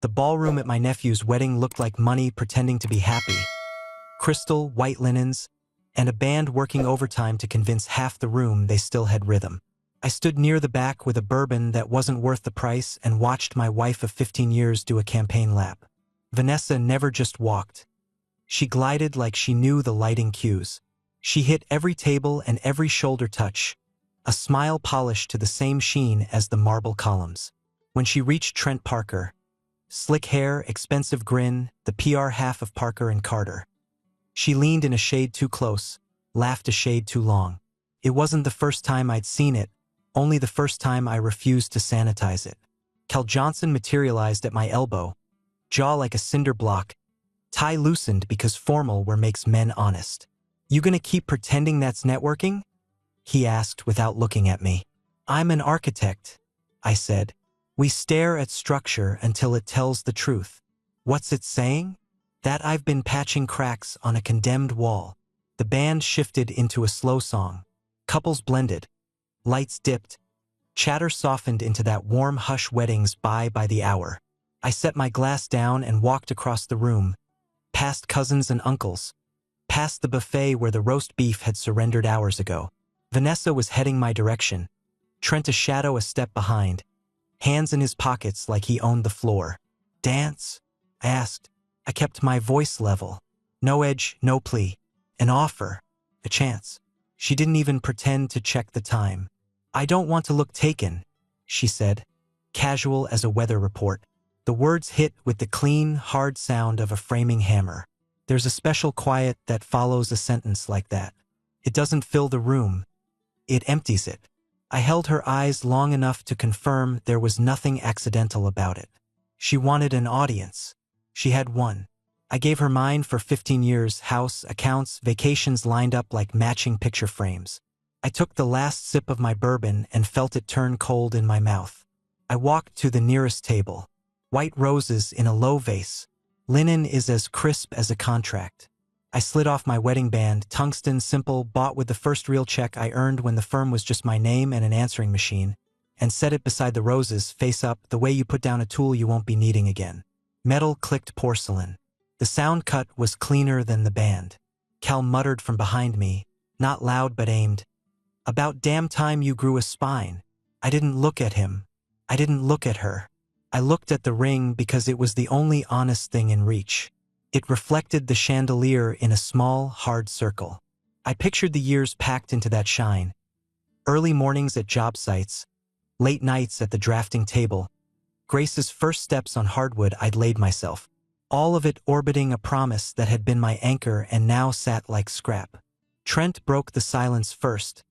The ballroom at my nephew's wedding looked like money pretending to be happy. Crystal, white linens, and a band working overtime to convince half the room they still had rhythm. I stood near the back with a bourbon that wasn't worth the price and watched my wife of 15 years do a campaign lap. Vanessa never just walked. She glided like she knew the lighting cues. She hit every table and every shoulder touch, a smile polished to the same sheen as the marble columns. When she reached Trent Parker, slick hair, expensive grin, the PR half of Parker and Carter. She leaned in a shade too close, laughed a shade too long. It wasn't the first time I'd seen it, only the first time I refused to sanitize it. Cal Johnson materialized at my elbow, jaw like a cinder block, tie loosened because formal wear makes men honest. "You gonna keep pretending that's networking?" he asked without looking at me. "I'm an architect," I said. "We stare at structure until it tells the truth." "What's it saying?" "That I've been patching cracks on a condemned wall." The band shifted into a slow song. Couples blended. Lights dipped. Chatter softened into that warm hush weddings by the hour. I set my glass down and walked across the room, past cousins and uncles, past the buffet where the roast beef had surrendered hours ago. Vanessa was heading my direction, Trent a shadow a step behind, hands in his pockets like he owned the floor. "Dance?" I asked. I kept my voice level. No edge, no plea. An offer. A chance. She didn't even pretend to check the time. "I don't want to look taken," she said, casual as a weather report. The words hit with the clean, hard sound of a framing hammer. There's a special quiet that follows a sentence like that. It doesn't fill the room. It empties it. I held her eyes long enough to confirm there was nothing accidental about it. She wanted an audience. She had one. I gave her mine for 15 years, house, accounts, vacations lined up like matching picture frames. I took the last sip of my bourbon and felt it turn cold in my mouth. I walked to the nearest table. White roses in a low vase. Linen is as crisp as a contract. I slid off my wedding band, tungsten, simple, bought with the first real check I earned when the firm was just my name and an answering machine, and set it beside the roses, face up, the way you put down a tool you won't be needing again. Metal clicked porcelain. The sound cut was cleaner than the band. Cal muttered from behind me, not loud but aimed. "About damn time you grew a spine." I didn't look at him. I didn't look at her. I looked at the ring because it was the only honest thing in reach. It reflected the chandelier in a small, hard circle. I pictured the years packed into that shine. Early mornings at job sites, late nights at the drafting table, Grace's first steps on hardwood I'd laid myself. All of it orbiting a promise that had been my anchor and now sat like scrap. Trent broke the silence first,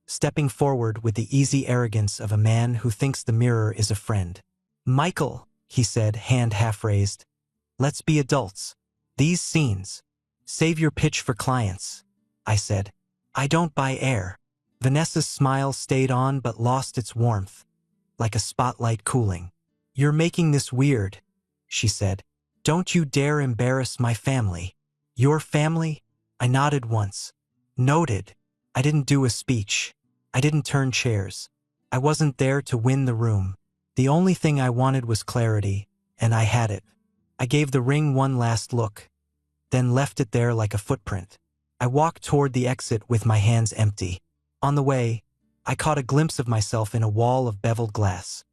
stepping forward with the easy arrogance of a man who thinks the mirror is a friend. "Michael," he said, hand half raised, "let's be adults. These scenes. Save your pitch for clients," I said. "I don't buy air." Vanessa's smile stayed on but lost its warmth, like a spotlight cooling. "You're making this weird," she said. "Don't you dare embarrass my family." "Your family?" I nodded once. Noted. I didn't do a speech. I didn't turn chairs. I wasn't there to win the room. The only thing I wanted was clarity, and I had it. I gave the ring one last look, then left it there like a footprint. I walked toward the exit with my hands empty. On the way, I caught a glimpse of myself in a wall of beveled glass.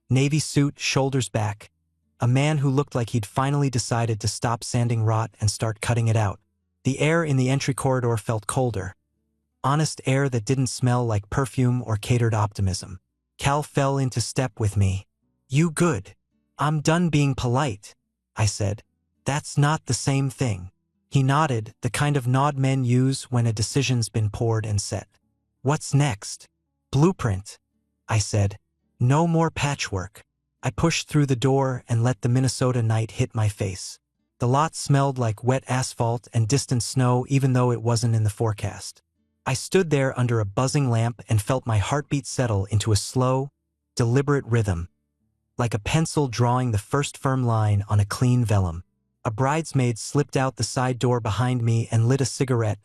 Navy suit, shoulders back. A man who looked like he'd finally decided to stop sanding rot and start cutting it out. The air in the entry corridor felt colder. Honest air that didn't smell like perfume or catered optimism. Cal fell into step with me. "You good?" "I'm done being polite," I said. "That's not the same thing." He nodded, the kind of nod men use when a decision's been poured and set. "What's next?" "Blueprint," I said. "No more patchwork." I pushed through the door and let the Minnesota night hit my face. The lot smelled like wet asphalt and distant snow even though it wasn't in the forecast. I stood there under a buzzing lamp and felt my heartbeat settle into a slow, deliberate rhythm, like a pencil drawing the first firm line on a clean vellum. A bridesmaid slipped out the side door behind me and lit a cigarette,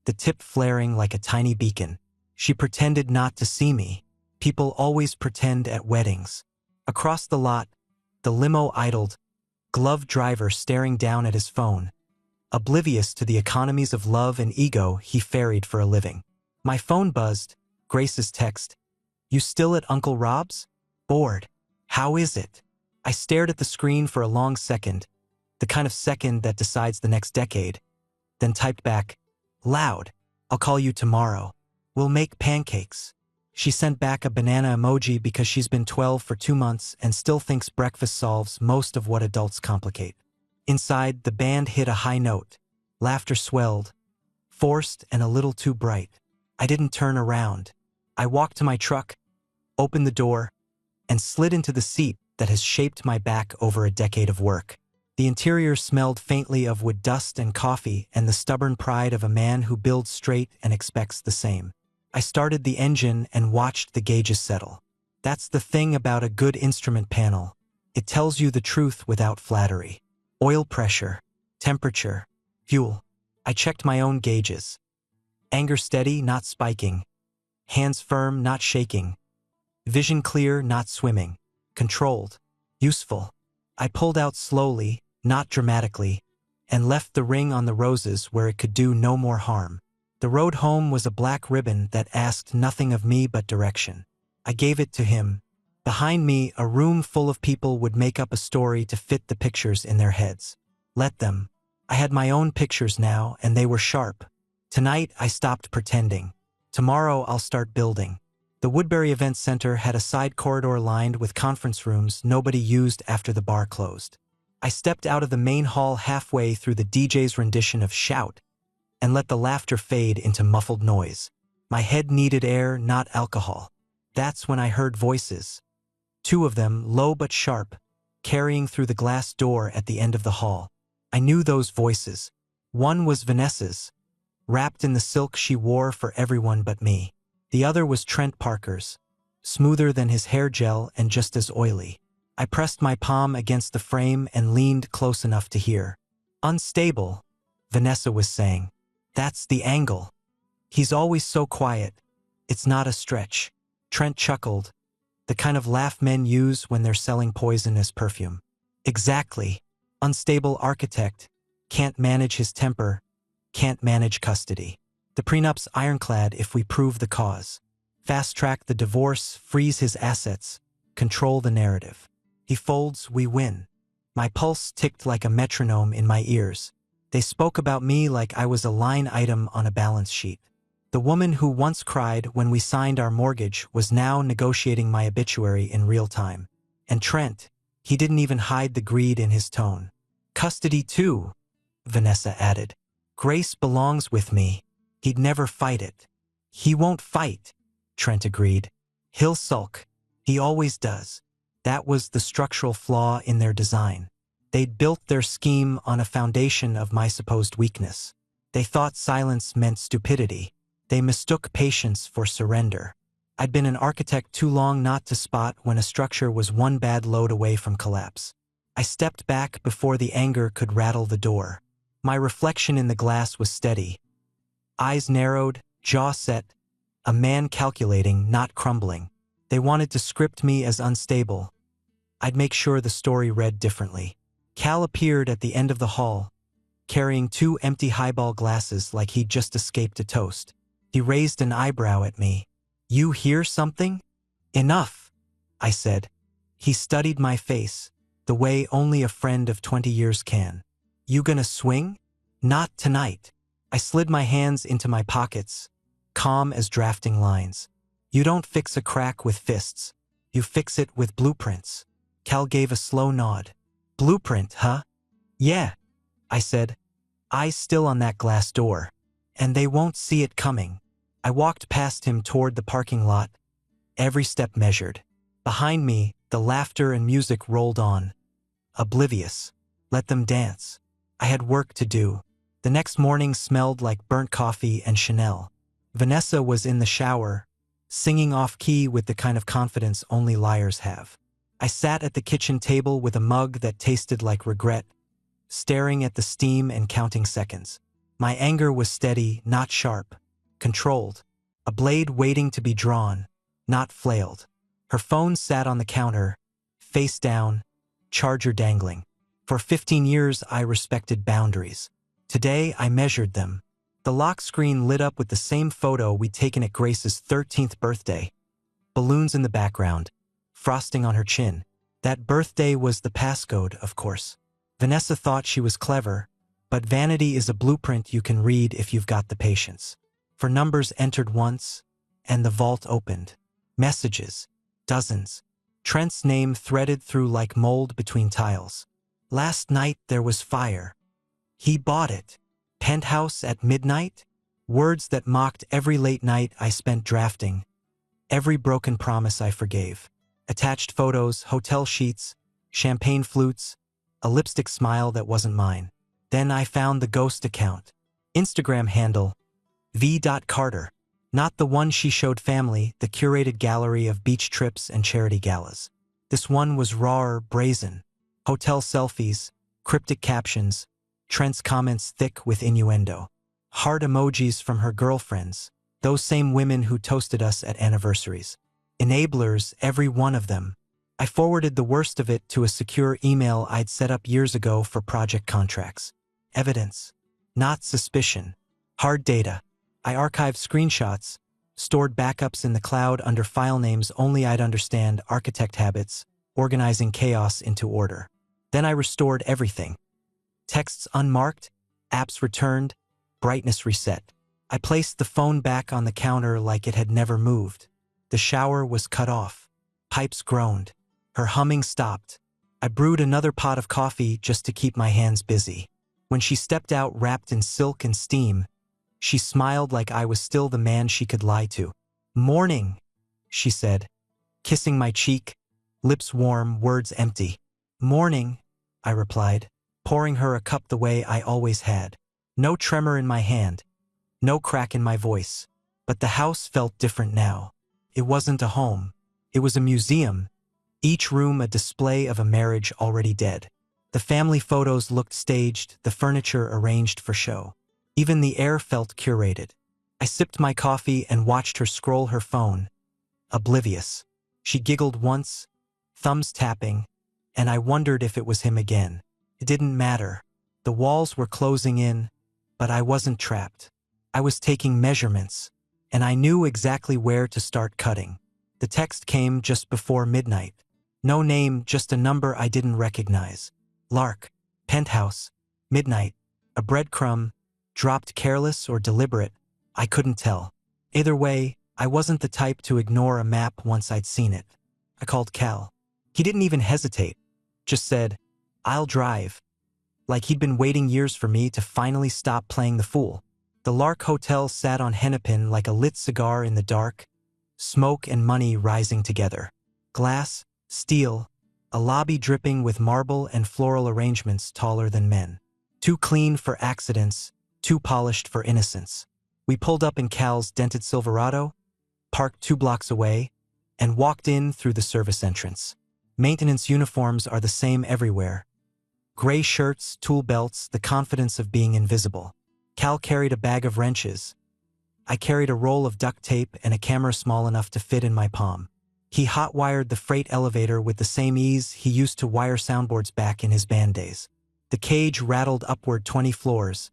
the tip flaring like a tiny beacon. She pretended not to see me. People always pretend at weddings. Across the lot, The limo idled, gloved driver staring down at his phone, oblivious to the economies of love and ego he ferried for a living. My phone buzzed, Grace's text. "You still at Uncle Rob's? Bored. How is it?" I stared at the screen for a long second, the kind of second that decides the next decade, then typed back, loud, "I'll call you tomorrow. We'll make pancakes." She sent back a banana emoji because she's been 12 for 2 months and still thinks breakfast solves most of what adults complicate. Inside, the band hit a high note. Laughter swelled, forced and a little too bright. I didn't turn around. I walked to my truck, opened the door, and slid into the seat that has shaped my back over a decade of work. The interior smelled faintly of wood dust and coffee and the stubborn pride of a man who builds straight and expects the same. I started the engine and watched the gauges settle. That's the thing about a good instrument panel. It tells you the truth without flattery. Oil pressure, temperature, fuel. I checked my own gauges. Anger steady, not spiking. Hands firm, not shaking. Vision clear, not swimming. Controlled. Useful. I pulled out slowly, not dramatically, and left the ring on the roses where it could do no more harm. The road home was a black ribbon that asked nothing of me but direction. I gave it to him. Behind me, a room full of people would make up a story to fit the pictures in their heads. Let them. I had my own pictures now, and they were sharp. Tonight, I stopped pretending. Tomorrow, I'll start building. The Woodbury Event Center had a side corridor lined with conference rooms nobody used after the bar closed. I stepped out of the main hall halfway through the DJ's rendition of Shout and let the laughter fade into muffled noise. My head needed air, not alcohol. That's when I heard voices. 2 of them, low but sharp, carrying through the glass door at the end of the hall. I knew those voices. One was Vanessa's, wrapped in the silk she wore for everyone but me. The other was Trent Parker's, smoother than his hair gel and just as oily. I pressed my palm against the frame and leaned close enough to hear. "Unstable," Vanessa was saying. "That's the angle. He's always so quiet. It's not a stretch." Trent chuckled, the kind of laugh men use when they're selling poison as perfume. "Exactly. Unstable architect. Can't manage his temper. Can't manage custody. The prenup's ironclad if we prove the cause. Fast-track the divorce, freeze his assets, control the narrative. He folds, we win." My pulse ticked like a metronome in my ears. They spoke about me like I was a line item on a balance sheet. The woman who once cried when we signed our mortgage was now negotiating my obituary in real time. And Trent, he didn't even hide the greed in his tone. "Custody too," Vanessa added. "Grace belongs with me. He'd never fight it." "He won't fight," Trent agreed. "He'll sulk. He always does." That was the structural flaw in their design. They'd built their scheme on a foundation of my supposed weakness. They thought silence meant stupidity. They mistook patience for surrender. I'd been an architect too long not to spot when a structure was one bad load away from collapse. I stepped back before the anger could rattle the door. My reflection in the glass was steady. Eyes narrowed, jaw set, a man calculating, not crumbling. They wanted to script me as unstable. I'd make sure the story read differently. Cal appeared at the end of the hall, carrying 2 empty highball glasses like he'd just escaped a toast. He raised an eyebrow at me. "You hear something?" "Enough," I said. He studied my face, the way only a friend of 20 years can. "You gonna swing?" "Not tonight." I slid my hands into my pockets, calm as drafting lines. "You don't fix a crack with fists. You fix it with blueprints." Cal gave a slow nod. "Blueprint, huh?" "Yeah," I said, eyes still on that glass door. "And they won't see it coming." I walked past him toward the parking lot, every step measured. Behind me, the laughter and music rolled on. Oblivious. Let them dance. I had work to do. The next morning smelled like burnt coffee and Chanel. Vanessa was in the shower, singing off-key with the kind of confidence only liars have. I sat at the kitchen table with a mug that tasted like regret, staring at the steam and counting seconds. My anger was steady, not sharp, controlled, a blade waiting to be drawn, not flailed. Her phone sat on the counter, face down, charger dangling. For 15 years, I respected boundaries. Today, I measured them. The lock screen lit up with the same photo we'd taken at Grace's 13th birthday. Balloons in the background, frosting on her chin. That birthday was the passcode, of course. Vanessa thought she was clever, but vanity is a blueprint you can read if you've got the patience. For numbers entered once, and the vault opened. Messages, dozens. Trent's name threaded through like mold between tiles. Last night there was fire. He bought it. Penthouse at midnight? Words that mocked every late night I spent drafting. Every broken promise I forgave. Attached photos, hotel sheets, champagne flutes, a lipstick smile that wasn't mine. Then I found the ghost account. Instagram handle, v.carter. Not the one she showed family, the curated gallery of beach trips and charity galas. This one was rawer, brazen. Hotel selfies, cryptic captions, Trent's comments thick with innuendo. Heart emojis from her girlfriends, those same women who toasted us at anniversaries. Enablers, every one of them. I forwarded the worst of it to a secure email I'd set up years ago for project contracts. Evidence, not suspicion. Hard data. I archived screenshots, stored backups in the cloud under file names only I'd understand, architect habits, organizing chaos into order. Then I restored everything. Texts unmarked, apps returned, brightness reset. I placed the phone back on the counter like it had never moved. The shower was cut off. Pipes groaned. Her humming stopped. I brewed another pot of coffee just to keep my hands busy. When she stepped out wrapped in silk and steam, she smiled like I was still the man she could lie to. "Morning," she said, kissing my cheek, lips warm, words empty. "Morning," I replied, pouring her a cup the way I always had. No tremor in my hand, no crack in my voice. But the house felt different now. It wasn't a home. It was a museum, each room a display of a marriage already dead. The family photos looked staged, the furniture arranged for show. Even the air felt curated. I sipped my coffee and watched her scroll her phone, oblivious. She giggled once, thumbs tapping, and I wondered if it was him again. It didn't matter. The walls were closing in, but I wasn't trapped. I was taking measurements, and I knew exactly where to start cutting. The text came just before midnight. No name, just a number I didn't recognize. Lark, penthouse, midnight, a breadcrumb, dropped careless or deliberate, I couldn't tell. Either way, I wasn't the type to ignore a map once I'd seen it. I called Cal. He didn't even hesitate, just said, "I'll drive." Like he'd been waiting years for me to finally stop playing the fool. The Lark Hotel sat on Hennepin like a lit cigar in the dark, smoke and money rising together. Glass, steel, a lobby dripping with marble and floral arrangements taller than men. Too clean for accidents, too polished for innocence. We pulled up in Cal's dented Silverado, parked 2 blocks away, and walked in through the service entrance. Maintenance uniforms are the same everywhere. Gray shirts, tool belts, the confidence of being invisible. Cal carried a bag of wrenches. I carried a roll of duct tape and a camera small enough to fit in my palm. He hot-wired the freight elevator with the same ease he used to wire soundboards back in his band days. The cage rattled upward 20 floors,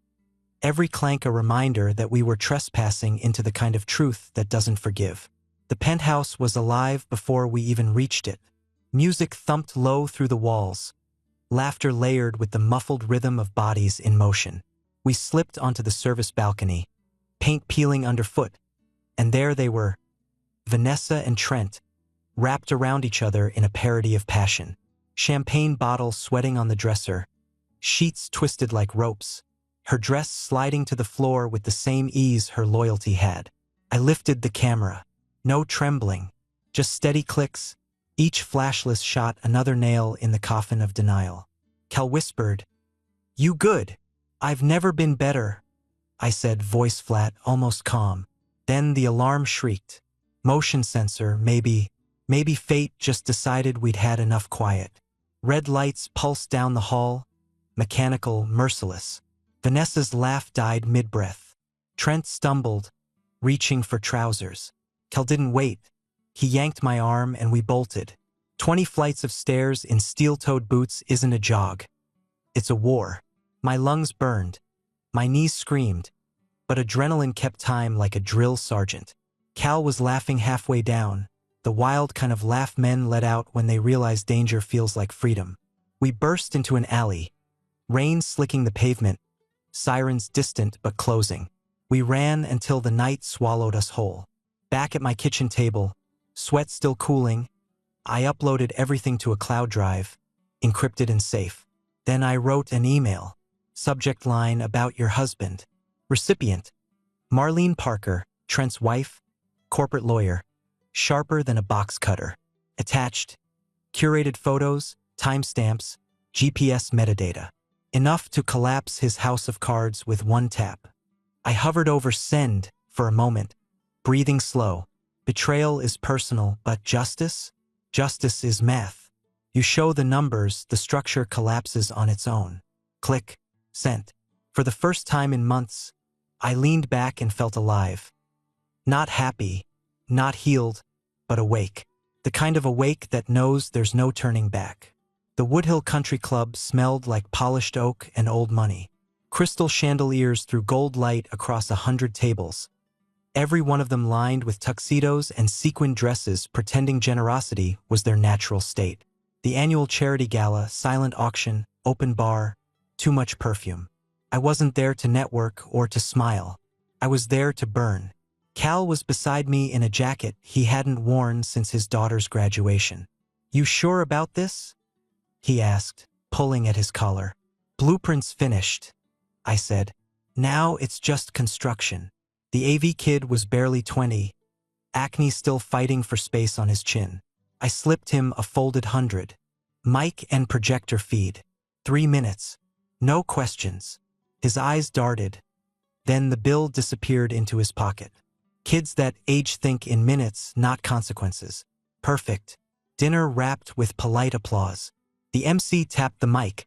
every clank a reminder that we were trespassing into the kind of truth that doesn't forgive. The penthouse was alive before we even reached it. Music thumped low through the walls, laughter layered with the muffled rhythm of bodies in motion. We slipped onto the service balcony, paint peeling underfoot, and there they were, Vanessa and Trent, wrapped around each other in a parody of passion. Champagne bottle sweating on the dresser, sheets twisted like ropes, her dress sliding to the floor with the same ease her loyalty had. I lifted the camera. No trembling, just steady clicks, each flashless shot another nail in the coffin of denial. Cal whispered, "You good? I've never been better," I said, voice flat, almost calm. Then the alarm shrieked. Motion sensor, maybe fate just decided we'd had enough quiet. Red lights pulsed down the hall, mechanical, merciless. Vanessa's laugh died mid-breath. Trent stumbled, reaching for trousers. Cal didn't wait. He yanked my arm and we bolted. 20 flights of stairs in steel-toed boots isn't a jog. It's a war. My lungs burned. My knees screamed. But adrenaline kept time like a drill sergeant. Cal was laughing halfway down, the wild kind of laugh men let out when they realize danger feels like freedom. We burst into an alley, rain slicking the pavement, sirens distant but closing. We ran until the night swallowed us whole. Back at my kitchen table, sweat still cooling, I uploaded everything to a cloud drive, encrypted and safe. Then I wrote an email. Subject line about your husband. Recipient: Marlene Parker, Trent's wife, corporate lawyer, sharper than a box cutter. Attached: curated photos, timestamps, GPS metadata. Enough to collapse his house of cards with one tap. I hovered over send for a moment, breathing slow. Betrayal is personal, but justice? Justice is math. You show the numbers, the structure collapses on its own. Click. Sent. For the first time in months, I leaned back and felt alive. Not happy, not healed, but awake. The kind of awake that knows there's no turning back. The Woodhill Country Club smelled like polished oak and old money. Crystal chandeliers threw gold light across 100 tables. Every one of them lined with tuxedos and sequin dresses pretending generosity was their natural state. The annual charity gala, silent auction, open bar, too much perfume. I wasn't there to network or to smile. I was there to burn. Cal was beside me in a jacket he hadn't worn since his daughter's graduation. "You sure about this?" he asked, pulling at his collar. "Blueprints finished," I said. "Now it's just construction." The AV kid was barely 20, acne still fighting for space on his chin. I slipped him a folded 100. Mic and projector feed. 3 minutes. No questions. His eyes darted. Then the bill disappeared into his pocket. Kids that age think in minutes, not consequences. Perfect. Dinner wrapped with polite applause. The MC tapped the mic,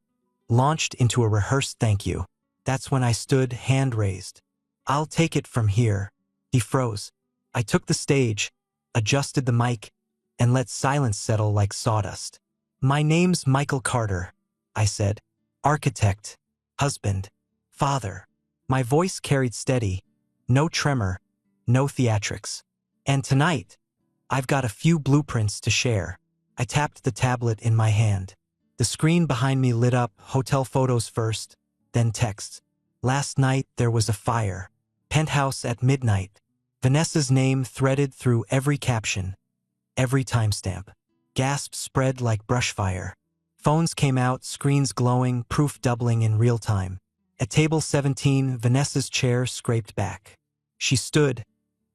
launched into a rehearsed thank you. That's when I stood, hand raised. "I'll take it from here." He froze. I took the stage, adjusted the mic, and let silence settle like sawdust. "My name's Michael Carter," I said. "Architect, husband, father." My voice carried steady, no tremor, no theatrics. "And tonight, I've got a few blueprints to share." I tapped the tablet in my hand. The screen behind me lit up, hotel photos first, then text. "Last night there was a fire. Penthouse at midnight." Vanessa's name threaded through every caption, every timestamp. Gasps spread like brush fire. Phones came out, screens glowing, proof doubling in real time. At table 17, Vanessa's chair scraped back. She stood,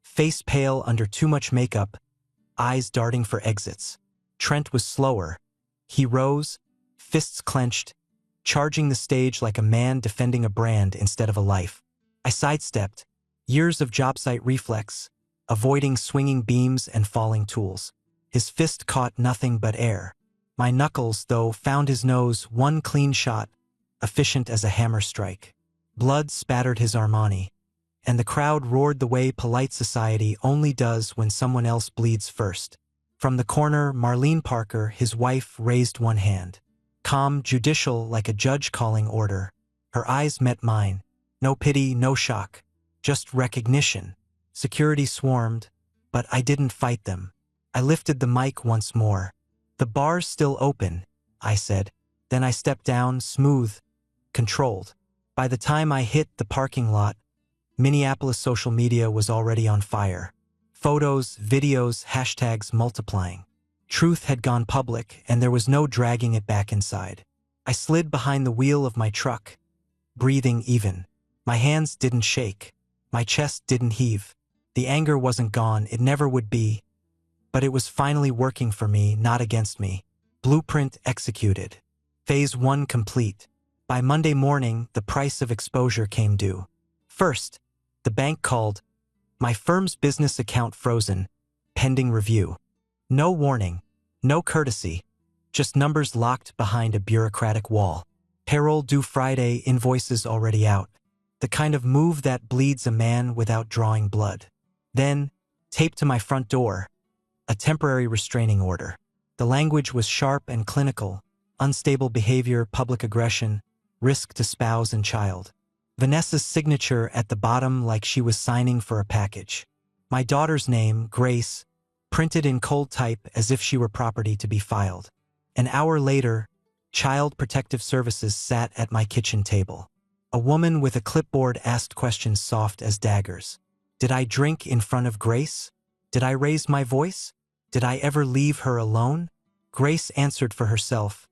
face pale under too much makeup, eyes darting for exits. Trent was slower. He rose, fists clenched, charging the stage like a man defending a brand instead of a life. I sidestepped, years of job site reflex, avoiding swinging beams and falling tools. His fist caught nothing but air. My knuckles, though, found his nose, one clean shot, efficient as a hammer strike. Blood spattered his Armani, and the crowd roared the way polite society only does when someone else bleeds first. From the corner, Marlene Parker, his wife, raised one hand. Calm, judicial, like a judge calling order. Her eyes met mine. No pity, no shock. Just recognition. Security swarmed, but I didn't fight them. I lifted the mic once more. "The bar's still open," I said. Then I stepped down, smooth, controlled. By the time I hit the parking lot, Minneapolis social media was already on fire. Photos, videos, hashtags multiplying. Truth had gone public, and there was no dragging it back inside. I slid behind the wheel of my truck, breathing even. My hands didn't shake. My chest didn't heave. The anger wasn't gone, it never would be. But it was finally working for me, not against me. Blueprint executed. Phase 1 complete. By Monday morning, the price of exposure came due. First, the bank called. My firm's business account frozen, pending review. No warning, no courtesy, just numbers locked behind a bureaucratic wall. Payroll due Friday, invoices already out. The kind of move that bleeds a man without drawing blood. Then, taped to my front door, a temporary restraining order. The language was sharp and clinical: unstable behavior, public aggression, risk to spouse and child. Vanessa's signature at the bottom, like she was signing for a package. My daughter's name, Grace, printed in cold type as if she were property to be filed. An hour later, Child Protective Services sat at my kitchen table. A woman with a clipboard asked questions soft as daggers. Did I drink in front of Grace? Did I raise my voice? Did I ever leave her alone? Grace answered for herself,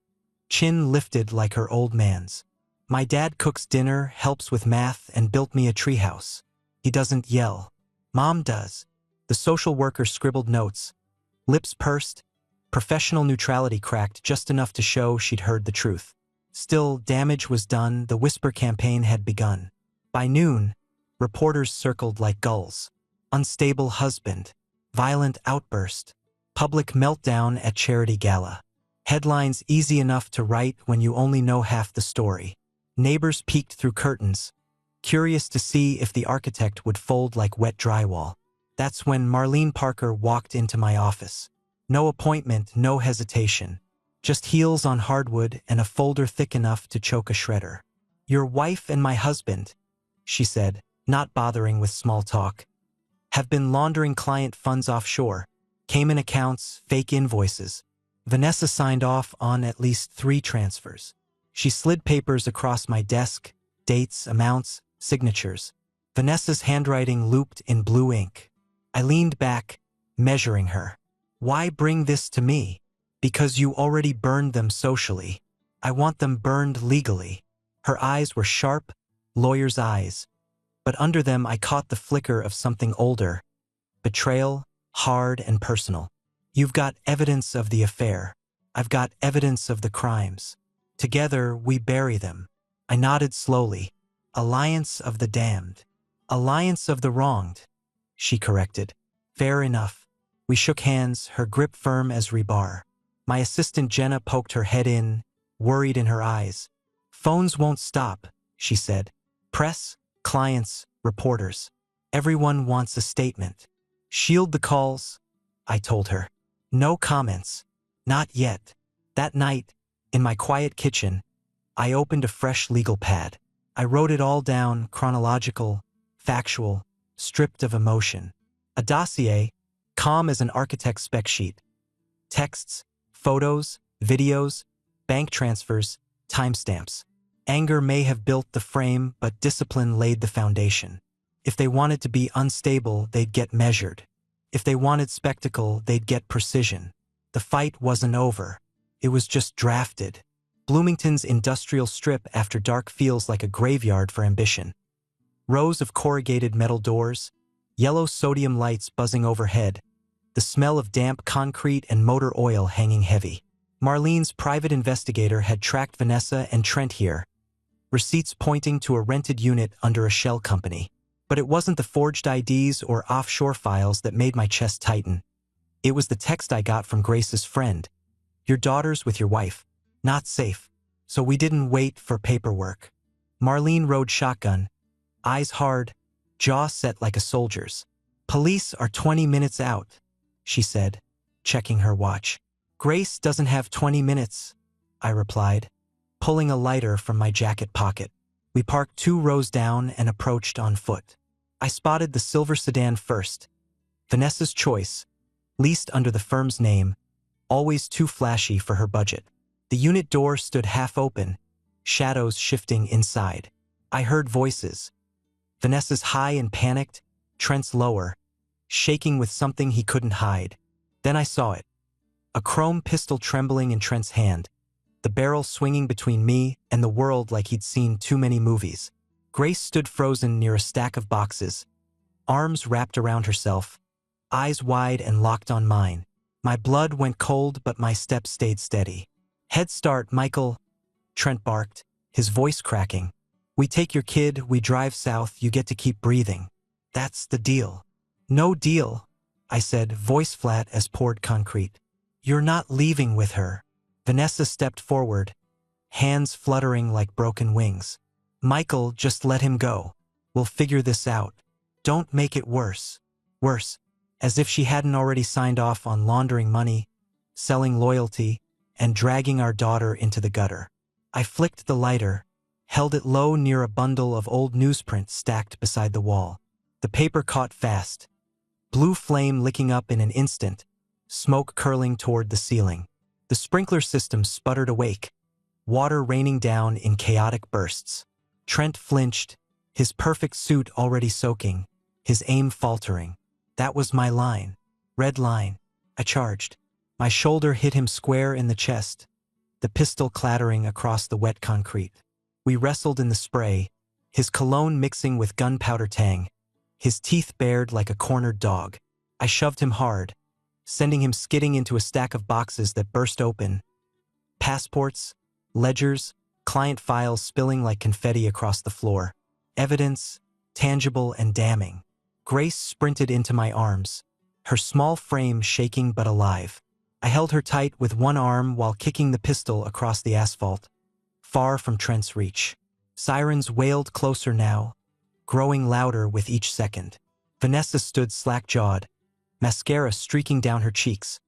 chin lifted like her old man's. My dad cooks dinner, helps with math, and built me a treehouse. He doesn't yell. Mom does. The social worker scribbled notes. Lips pursed, professional neutrality cracked just enough to show she'd heard the truth. Still, damage was done. The whisper campaign had begun. By noon, reporters circled like gulls. Unstable husband. Violent outburst. Public meltdown at charity gala. Headlines easy enough to write when you only know half the story. Neighbors peeked through curtains, curious to see if the architect would fold like wet drywall. That's when Marlene Parker walked into my office. No appointment, no hesitation. Just heels on hardwood and a folder thick enough to choke a shredder. Your wife and my husband, she said, not bothering with small talk, have been laundering client funds offshore. Cayman accounts, fake invoices. Vanessa signed off on at least 3 transfers. She slid papers across my desk, dates, amounts, signatures. Vanessa's handwriting looped in blue ink. I leaned back, measuring her. Why bring this to me? Because you already burned them socially. I want them burned legally. Her eyes were sharp, lawyer's eyes. But under them I caught the flicker of something older. Betrayal, hard and personal. You've got evidence of the affair. I've got evidence of the crimes. Together, we bury them. I nodded slowly. Alliance of the damned. Alliance of the wronged, she corrected. Fair enough. We shook hands, her grip firm as rebar. My assistant Jenna poked her head in, worried in her eyes. Phones won't stop, she said. Press, clients, reporters. Everyone wants a statement. Shield the calls, I told her. No comments. Not yet. That night, in my quiet kitchen, I opened a fresh legal pad. I wrote it all down, chronological, factual, stripped of emotion. A dossier, calm as an architect's spec sheet. Texts, photos, videos, bank transfers, timestamps. Anger may have built the frame, but discipline laid the foundation. If they wanted to be unstable, they'd get measured. If they wanted spectacle, they'd get precision. The fight wasn't over. It was just drafted. Bloomington's industrial strip after dark feels like a graveyard for ambition. Rows of corrugated metal doors, yellow sodium lights buzzing overhead, the smell of damp concrete and motor oil hanging heavy. Marlene's private investigator had tracked Vanessa and Trent here, receipts pointing to a rented unit under a shell company. But it wasn't the forged IDs or offshore files that made my chest tighten. It was the text I got from Grace's friend. Your daughter's with your wife. Not safe. So we didn't wait for paperwork. Marlene rode shotgun, eyes hard, jaw set like a soldier's. Police are 20 minutes out, she said, checking her watch. Grace doesn't have 20 minutes, I replied, pulling a lighter from my jacket pocket. We parked 2 rows down and approached on foot. I spotted the silver sedan first. Vanessa's choice, leased under the firm's name, always too flashy for her budget. The unit door stood half open, shadows shifting inside. I heard voices. Vanessa's high and panicked, Trent's lower, shaking with something he couldn't hide. Then I saw it. A chrome pistol trembling in Trent's hand, the barrel swinging between me and the world like he'd seen too many movies. Grace stood frozen near a stack of boxes, arms wrapped around herself, eyes wide and locked on mine. My blood went cold, but my steps stayed steady. Head start, Michael, Trent barked, his voice cracking. We take your kid, we drive south, you get to keep breathing. That's the deal. No deal, I said, voice flat as poured concrete. You're not leaving with her. Vanessa stepped forward, hands fluttering like broken wings. Michael, just let him go. We'll figure this out. Don't make it worse. Worse. As if she hadn't already signed off on laundering money, selling loyalty, and dragging our daughter into the gutter. I flicked the lighter, held it low near a bundle of old newsprint stacked beside the wall. The paper caught fast, blue flame licking up in an instant, smoke curling toward the ceiling. The sprinkler system sputtered awake, water raining down in chaotic bursts. Trent flinched, his perfect suit already soaking, his aim faltering. That was my line. Red line. I charged. My shoulder hit him square in the chest, the pistol clattering across the wet concrete. We wrestled in the spray, his cologne mixing with gunpowder tang, his teeth bared like a cornered dog. I shoved him hard, sending him skidding into a stack of boxes that burst open. Passports, ledgers, client files spilling like confetti across the floor. Evidence, tangible and damning. Grace sprinted into my arms, her small frame shaking but alive. I held her tight with one arm while kicking the pistol across the asphalt, far from Trent's reach. Sirens wailed closer now, growing louder with each second. Vanessa stood slack-jawed, mascara streaking down her cheeks,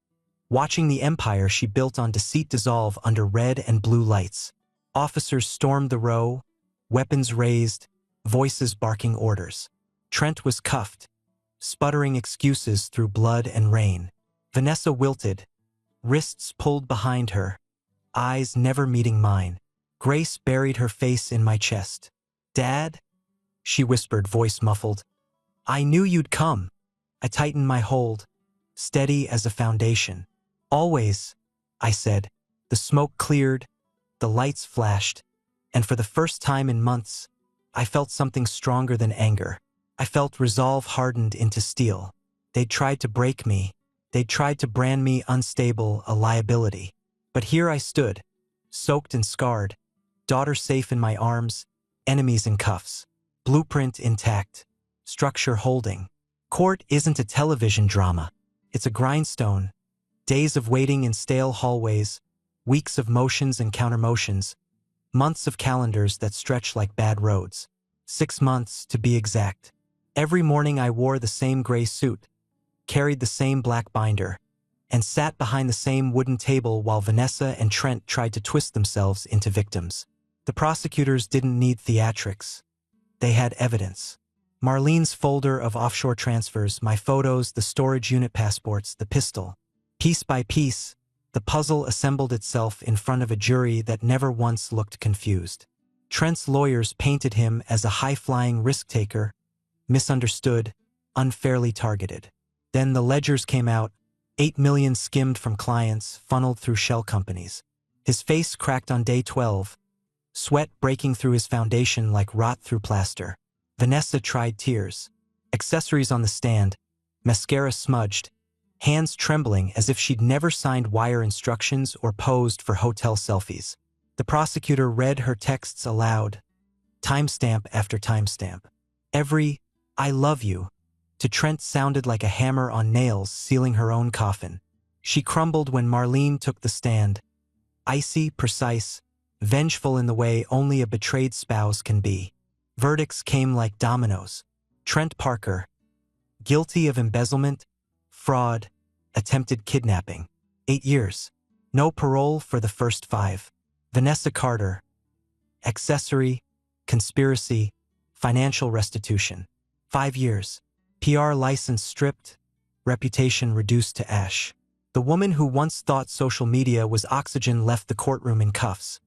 watching the empire she built on deceit dissolve under red and blue lights. Officers stormed the row, weapons raised, voices barking orders. Trent was cuffed, sputtering excuses through blood and rain. Vanessa wilted, wrists pulled behind her, eyes never meeting mine. Grace buried her face in my chest. "Dad?" she whispered, voice muffled. "I knew you'd come." I tightened my hold, steady as a foundation. "Always," I said. The smoke cleared, the lights flashed, and for the first time in months, I felt something stronger than anger. I felt resolve hardened into steel. They'd tried to break me. They'd tried to brand me unstable, a liability. But here I stood, soaked and scarred, daughter safe in my arms, enemies in cuffs, blueprint intact, structure holding. Court isn't a television drama. It's a grindstone. Days of waiting in stale hallways, weeks of motions and countermotions, months of calendars that stretch like bad roads. 6 months, to be exact. Every morning I wore the same gray suit, carried the same black binder, and sat behind the same wooden table while Vanessa and Trent tried to twist themselves into victims. The prosecutors didn't need theatrics. They had evidence. Marlene's folder of offshore transfers, my photos, the storage unit passports, the pistol. Piece by piece, the puzzle assembled itself in front of a jury that never once looked confused. Trent's lawyers painted him as a high-flying risk-taker, misunderstood, unfairly targeted. Then the ledgers came out, 8 million skimmed from clients, funneled through shell companies. His face cracked on day 12, sweat breaking through his foundation like rot through plaster. Vanessa tried tears, accessories on the stand, mascara smudged, hands trembling as if she'd never signed wire instructions or posed for hotel selfies. The prosecutor read her texts aloud, timestamp after timestamp. Every "I love you" to Trent sounded like a hammer on nails sealing her own coffin. She crumbled when Marlene took the stand, icy, precise, vengeful in the way only a betrayed spouse can be. Verdicts came like dominoes. Trent Parker, guilty of embezzlement, fraud, attempted kidnapping. 8 years. No parole for the first 5. Vanessa Carter, accessory, conspiracy, financial restitution. 5 years. PR license stripped, reputation reduced to ash. The woman who once thought social media was oxygen left the courtroom in cuffs,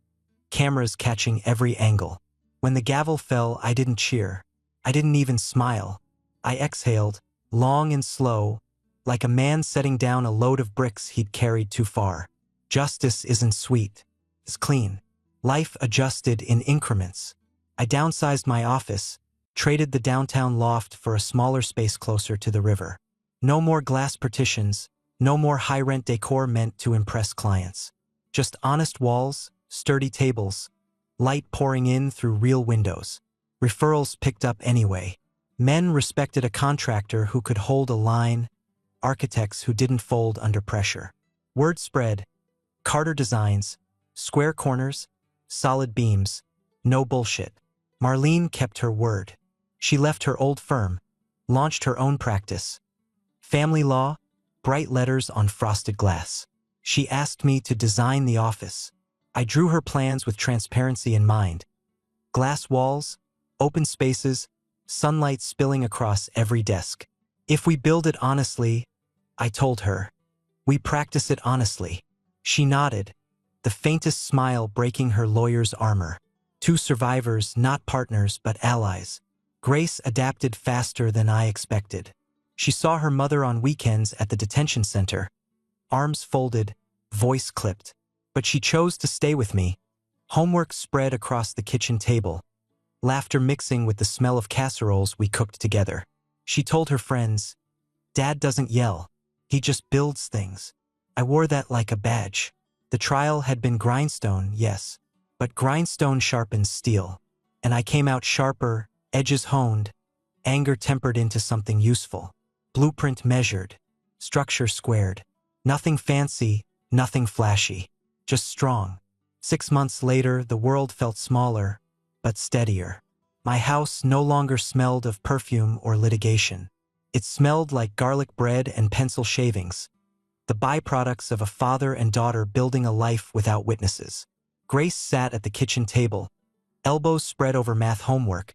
cameras catching every angle. When the gavel fell, I didn't cheer. I didn't even smile. I exhaled, long and slow, like a man setting down a load of bricks he'd carried too far. Justice isn't sweet. It's clean. Life adjusted in increments. I downsized my office, traded the downtown loft for a smaller space closer to the river. No more glass partitions, no more high-rent decor meant to impress clients. Just honest walls, sturdy tables, light pouring in through real windows. Referrals picked up anyway. Men respected a contractor who could hold a line, architects who didn't fold under pressure. Word spread. Carter Designs, square corners, solid beams, no bullshit. Marlene kept her word. She left her old firm, launched her own practice. Family law, bright letters on frosted glass. She asked me to design the office. I drew her plans with transparency in mind. Glass walls, open spaces, sunlight spilling across every desk. If we build it honestly, I told her, we practice it honestly. She nodded, the faintest smile breaking her lawyer's armor. Two survivors, not partners but allies. Grace adapted faster than I expected. She saw her mother on weekends at the detention center, arms folded, voice clipped. But she chose to stay with me. Homework spread across the kitchen table, laughter mixing with the smell of casseroles we cooked together. She told her friends, Dad doesn't yell, he just builds things. I wore that like a badge. The trial had been grindstone, yes, but grindstone sharpens steel. And I came out sharper, edges honed, anger tempered into something useful. Blueprint measured, structure squared. Nothing fancy, nothing flashy, just strong. 6 months later, the world felt smaller, but steadier. My house no longer smelled of perfume or litigation. It smelled like garlic bread and pencil shavings, the byproducts of a father and daughter building a life without witnesses. Grace sat at the kitchen table, elbows spread over math homework,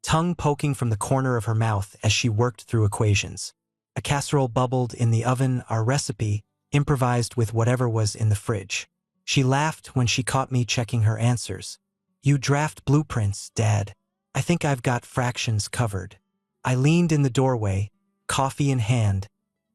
tongue poking from the corner of her mouth as she worked through equations. A casserole bubbled in the oven, our recipe, improvised with whatever was in the fridge. She laughed when she caught me checking her answers. You draft blueprints, Dad. I think I've got fractions covered. I leaned in the doorway, coffee in hand,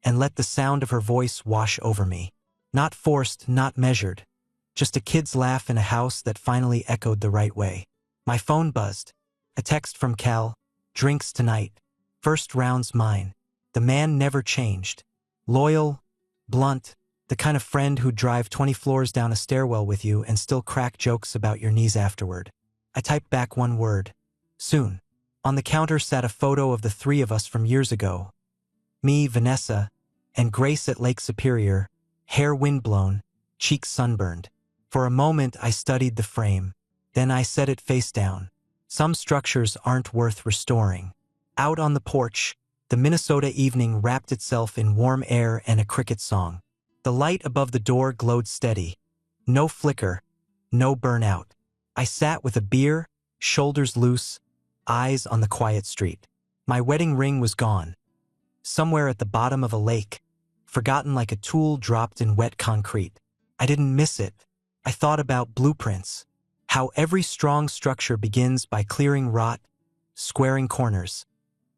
and let the sound of her voice wash over me. Not forced, not measured. Just a kid's laugh in a house that finally echoed the right way. My phone buzzed. A text from Cal. Drinks tonight. First round's mine. The man never changed. Loyal, blunt, the kind of friend who'd drive 20 floors down a stairwell with you and still crack jokes about your knees afterward. I typed back one word. Soon. On the counter sat a photo of the three of us from years ago. Me, Vanessa, and Grace at Lake Superior, hair windblown, cheeks sunburned. For a moment I studied the frame. Then I set it face down. Some structures aren't worth restoring. Out on the porch, the Minnesota evening wrapped itself in warm air and a cricket song. The light above the door glowed steady. No flicker, no burnout. I sat with a beer, shoulders loose, eyes on the quiet street. My wedding ring was gone. Somewhere at the bottom of a lake, forgotten like a tool dropped in wet concrete. I didn't miss it. I thought about blueprints. How every strong structure begins by clearing rot, squaring corners,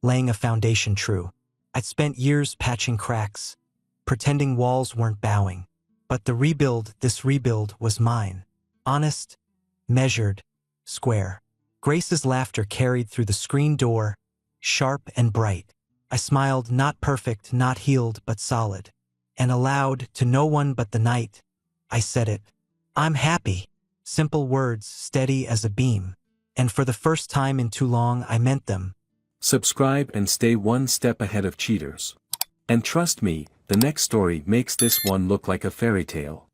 laying a foundation true. I'd spent years patching cracks, pretending walls weren't bowing. But this rebuild was mine. Honest, measured, square. Grace's laughter carried through the screen door, sharp and bright. I smiled, not perfect, not healed, but solid. And aloud, to no one but the night, I said it. I'm happy. Simple words, steady as a beam. And for the first time in too long, I meant them. Subscribe and stay one step ahead of cheaters. And trust me, the next story makes this one look like a fairy tale.